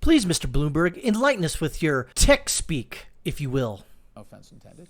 Please, Mr. Bloomberg, enlighten us with your tech speak, if you will. No offense intended,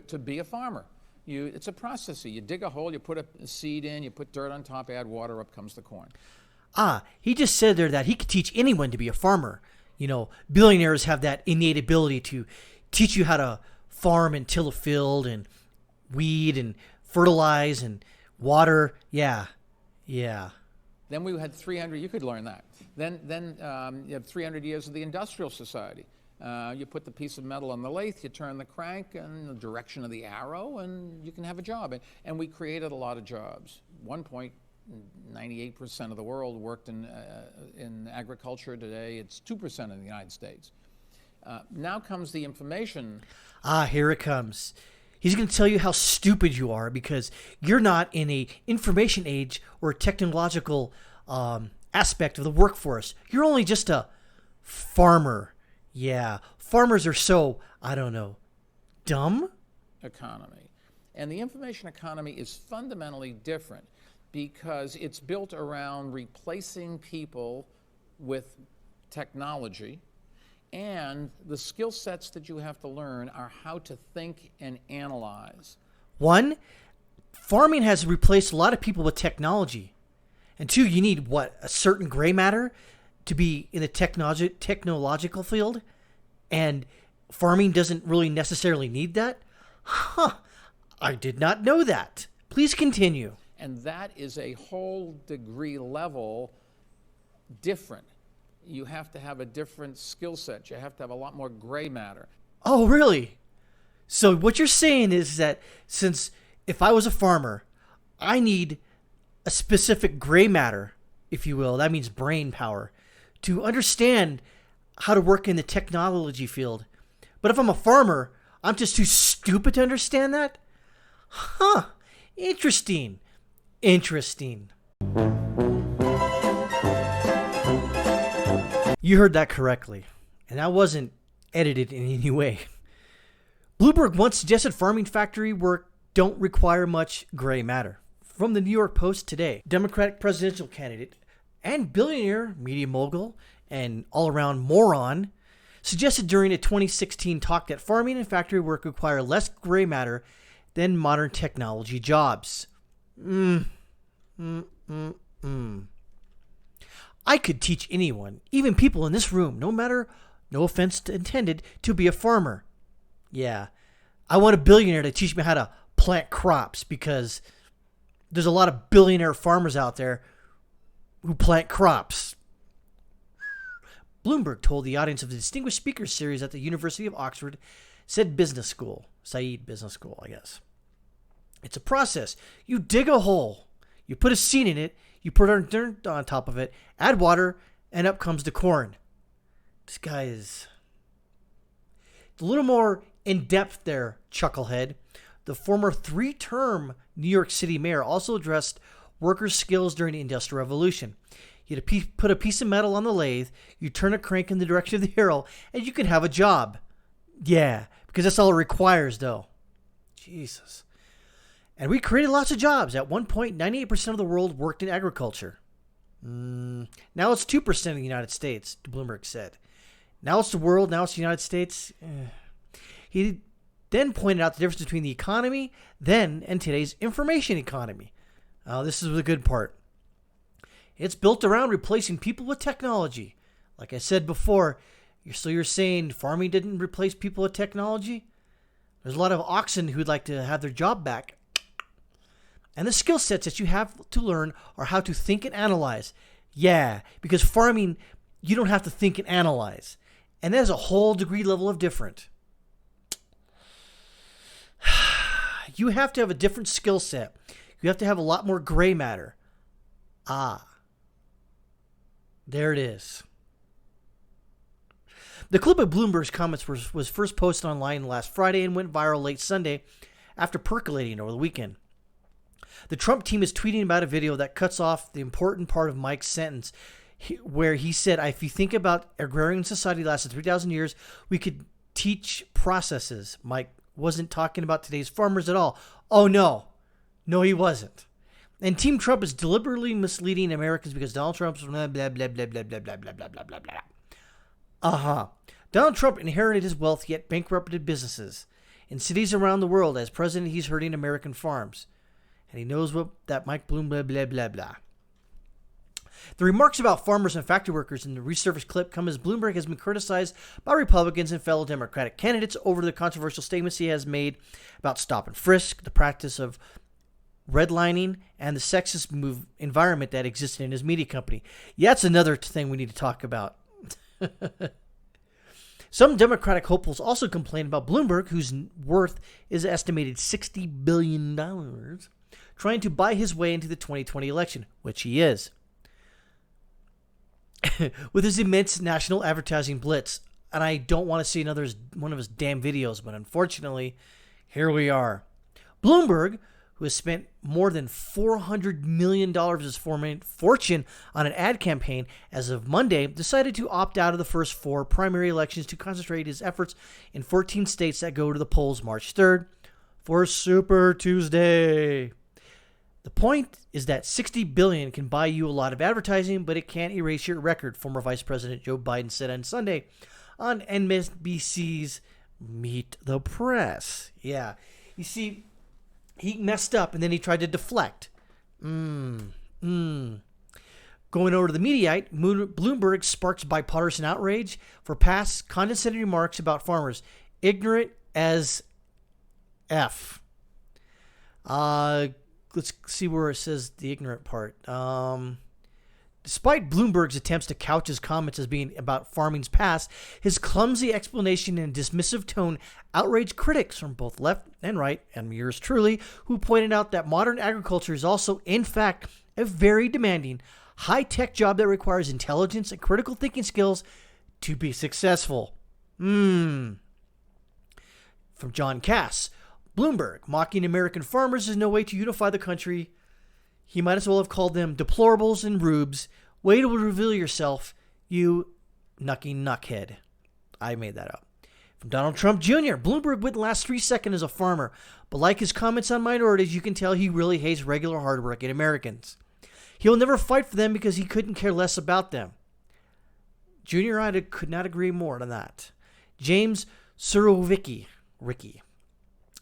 to be a farmer. It's a process. You dig a hole, you put a seed in, you put dirt on top, add water, up comes the corn. He just said there that he could teach anyone to be a farmer. You know, billionaires have that innate ability to teach you how to farm and till a field and weed and fertilize and water. Yeah. Then we had 300, you could learn that. Then you have 300 years of the Industrial Society. You put the piece of metal on the lathe, you turn the crank in the direction of the arrow, and you can have a job. And we created a lot of jobs. 98% of the world worked in agriculture. Today, it's 2% in the United States. Now comes the information. Here it comes. He's going to tell you how stupid you are because you're not in a information age or a technological aspect of the workforce. You're only just a farmer. Yeah, farmers are so, I don't know, dumb? Economy. And the information economy is fundamentally different because it's built around replacing people with technology, and the skill sets that you have to learn are how to think and analyze. One, farming has replaced a lot of people with technology. And two, you need a certain gray matter to be in the technological field, and farming doesn't really necessarily need that? I did not know that. Please continue. And that is a whole degree level different. You have to have a different skill set. You have to have a lot more gray matter. Oh, really? So what you're saying is that since if I was a farmer, I need a specific gray matter, if you will, that means brain power, to understand how to work in the technology field. But if I'm a farmer, I'm just too stupid to understand that? Interesting. You heard that correctly, and that wasn't edited in any way. Bloomberg once suggested farming factory work don't require much gray matter. From the New York Post today, Democratic presidential candidate and billionaire media mogul and all-around moron suggested during a 2016 talk that farming and factory work require less gray matter than modern technology jobs. I could teach anyone, even people in this room, no offense intended, to be a farmer. Yeah, I want a billionaire to teach me how to plant crops because there's a lot of billionaire farmers out there who plant crops. Bloomberg told the audience of the Distinguished Speakers Series at the University of Oxford, Said Business School, I guess. It's a process. You dig a hole, you put a seed in it, you put dirt on top of it, add water, and up comes the corn. This guy is a little more in-depth there, chucklehead. The former 3-term New York City mayor also addressed workers' skills during the Industrial Revolution. You put a piece of metal on the lathe, you turn a crank in the direction of the arrow, and you can have a job. Yeah, because that's all it requires, though. Jesus. And we created lots of jobs. At one point, 98% of the world worked in agriculture. Now it's 2% in the United States, Bloomberg said. Now it's the world, now it's the United States. He then pointed out the difference between the economy then and today's information economy. This is the good part. It's built around replacing people with technology. Like I said before, you're saying farming didn't replace people with technology? There's a lot of oxen who'd like to have their job back. And the skill sets that you have to learn are how to think and analyze. Yeah, because farming, you don't have to think and analyze. And that is a whole degree level of different. You have to have a different skill set. You have to have a lot more gray matter. There it is. The clip of Bloomberg's comments was first posted online last Friday and went viral late Sunday after percolating over the weekend. The Trump team is tweeting about a video that cuts off the important part of Mike's sentence where he said, if you think about agrarian society lasted 3,000 years, we could teach processes. Mike wasn't talking about today's farmers at all. Oh, no. No, he wasn't. And Team Trump is deliberately misleading Americans because Donald Trump's blah, blah, blah, blah, blah, blah, blah, blah, blah, blah, blah, blah. Uh-huh. Donald Trump inherited his wealth yet bankrupted businesses. In cities around the world, as president, he's hurting American farms. And he knows what that Mike Bloomberg, blah, blah, blah, blah. The remarks about farmers and factory workers in the resurfaced clip come as Bloomberg has been criticized by Republicans and fellow Democratic candidates over the controversial statements he has made about stop and frisk, the practice of redlining, and the sexist environment that existed in his media company. Yeah, that's another thing we need to talk about. Some Democratic hopefuls also complain about Bloomberg, whose worth is estimated $60 billion, trying to buy his way into the 2020 election, which he is. With his immense national advertising blitz, and I don't want to see another one of his damn videos, but unfortunately, here we are. Bloomberg, who has spent more than $400 million of his fortune on an ad campaign, as of Monday, decided to opt out of the first 4 primary elections to concentrate his efforts in 14 states that go to the polls March 3rd for Super Tuesday. The point is that $60 billion can buy you a lot of advertising, but it can't erase your record, former Vice President Joe Biden said on Sunday on NBC's Meet the Press. Yeah, you see, he messed up and then he tried to deflect. Going over to the Mediaite, Bloomberg sparks bipartisan outrage for past condescending remarks about farmers. Ignorant as F. Let's see where it says the ignorant part. Despite Bloomberg's attempts to couch his comments as being about farming's past, his clumsy explanation and dismissive tone outraged critics from both left and right, and yours truly, who pointed out that modern agriculture is also, in fact, a very demanding, high-tech job that requires intelligence and critical thinking skills to be successful. From John Cass. Bloomberg, mocking American farmers is no way to unify the country. He might as well have called them deplorables and rubes. Way to reveal yourself, you nucky knuckhead. I made that up. From Donald Trump Jr., Bloomberg wouldn't last 3 seconds as a farmer, but like his comments on minorities, you can tell he really hates regular hardworking Americans. He'll never fight for them because he couldn't care less about them. Jr. I could not agree more on that. James Surovicki, Ricky.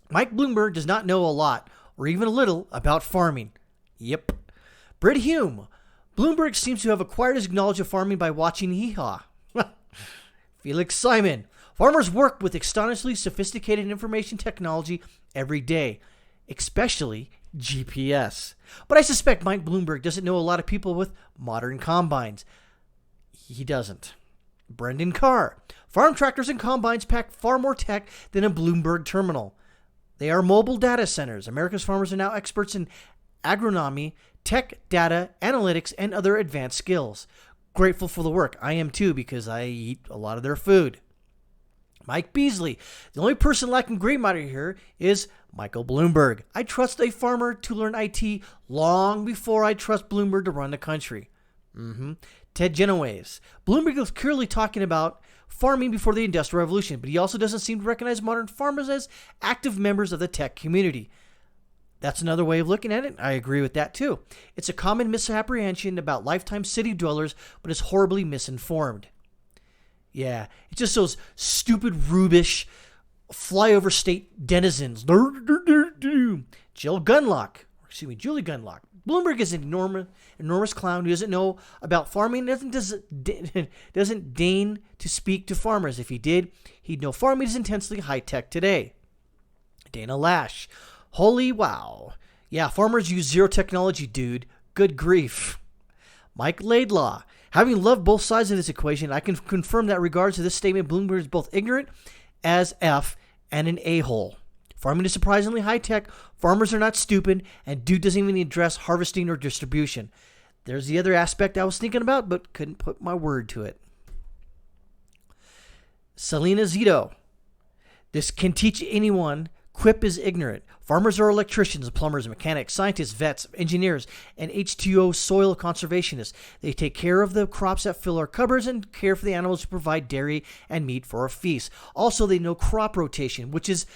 Mike Bloomberg does not know a lot, or even a little, about farming. Yep. Britt Hume. Bloomberg seems to have acquired his knowledge of farming by watching Hee Haw. Felix Simon. Farmers work with astonishingly sophisticated information technology every day, especially GPS. But I suspect Mike Bloomberg doesn't know a lot of people with modern combines. He doesn't. Brendan Carr. Farm tractors and combines pack far more tech than a Bloomberg terminal. They are mobile data centers. America's farmers are now experts in agronomy, tech, data, analytics, and other advanced skills. Grateful for the work. I am too, because I eat a lot of their food. Mike Beasley. The only person lacking gray matter here is Michael Bloomberg. I trust a farmer to learn IT long before I trust Bloomberg to run the country. Ted Genoways. Bloomberg is clearly talking about farming before the Industrial Revolution, but he also doesn't seem to recognize modern farmers as active members of the tech community. That's another way of looking at it. I agree with that too. It's a common misapprehension about lifetime city dwellers, but is horribly misinformed. Yeah, it's just those stupid, rubish, flyover state denizens. Julie Gunlock. Bloomberg is an enormous clown who doesn't know about farming, doesn't deign to speak to farmers. If he did, he'd know farming is intensely high-tech today. Dana Lash. Holy wow. Yeah, farmers use zero technology, dude. Good grief. Mike Laidlaw. Having loved both sides of this equation, I can confirm that in regards to this statement, Bloomberg is both ignorant as F and an a-hole. Farming is surprisingly high-tech, farmers are not stupid, and dude doesn't even address harvesting or distribution. There's the other aspect I was thinking about, but couldn't put my word to it. Selena Zito. This can teach anyone. Quip is ignorant. Farmers are electricians, plumbers, mechanics, scientists, vets, engineers, and H2O soil conservationists. They take care of the crops that fill our cupboards and care for the animals who provide dairy and meat for our feasts. Also, they know crop rotation, which is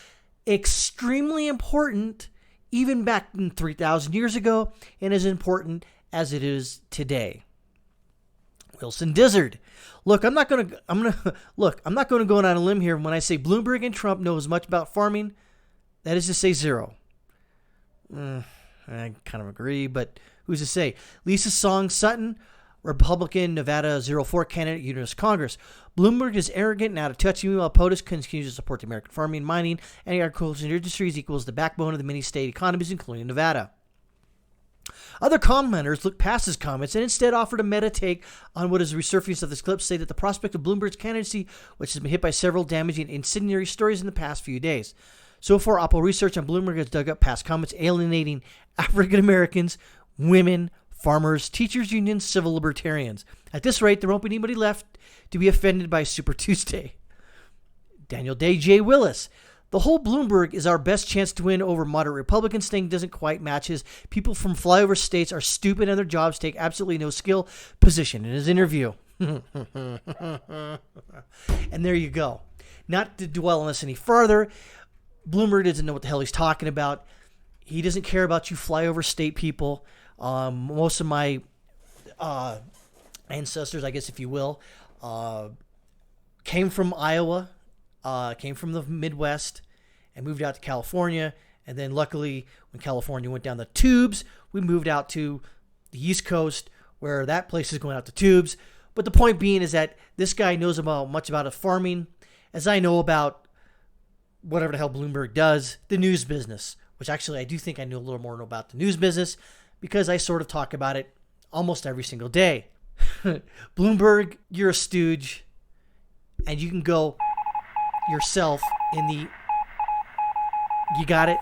extremely important even back in 3,000 years ago and as important as it is today. Wilson Dizzard. Look, I'm not going to go on a limb here when I say Bloomberg and Trump know as much about farming. That is to say zero. I kind of agree, but who's to say? Lisa Song Sutton, Republican Nevada 04 candidate, U.S. Congress. Bloomberg is arrogant and out of touch, while POTUS continues to support the American farming, mining, and agricultural industries equals the backbone of the many state economies, including Nevada. Other commenters looked past his comments and instead offered a meta take on what is the resurfacing of this clip, say that the prospect of Bloomberg's candidacy, which has been hit by several damaging incendiary stories in the past few days. So far, Oppo research on Bloomberg has dug up past comments alienating African Americans, women, farmers, teachers unions, civil libertarians. At this rate, there won't be anybody left to be offended by Super Tuesday. Daniel Day J. Willis. The whole Bloomberg is our best chance to win over moderate Republicans thing doesn't quite match his people from flyover states are stupid and their jobs take absolutely no skill position in his interview. And there you go. Not to dwell on this any further, Bloomberg doesn't know what the hell he's talking about. He doesn't care about you flyover state people. Most of my ancestors, I guess if you will, came from Iowa. Came from the Midwest and moved out to California. And then luckily, when California went down the tubes, we moved out to the East Coast where that place is going out the tubes. But the point being is that this guy knows much about farming as I know about whatever the hell Bloomberg does, the news business, which actually I do think I know a little more about the news business because I sort of talk about it almost every single day. Bloomberg, you're a stooge, and you can go yourself in the you got it.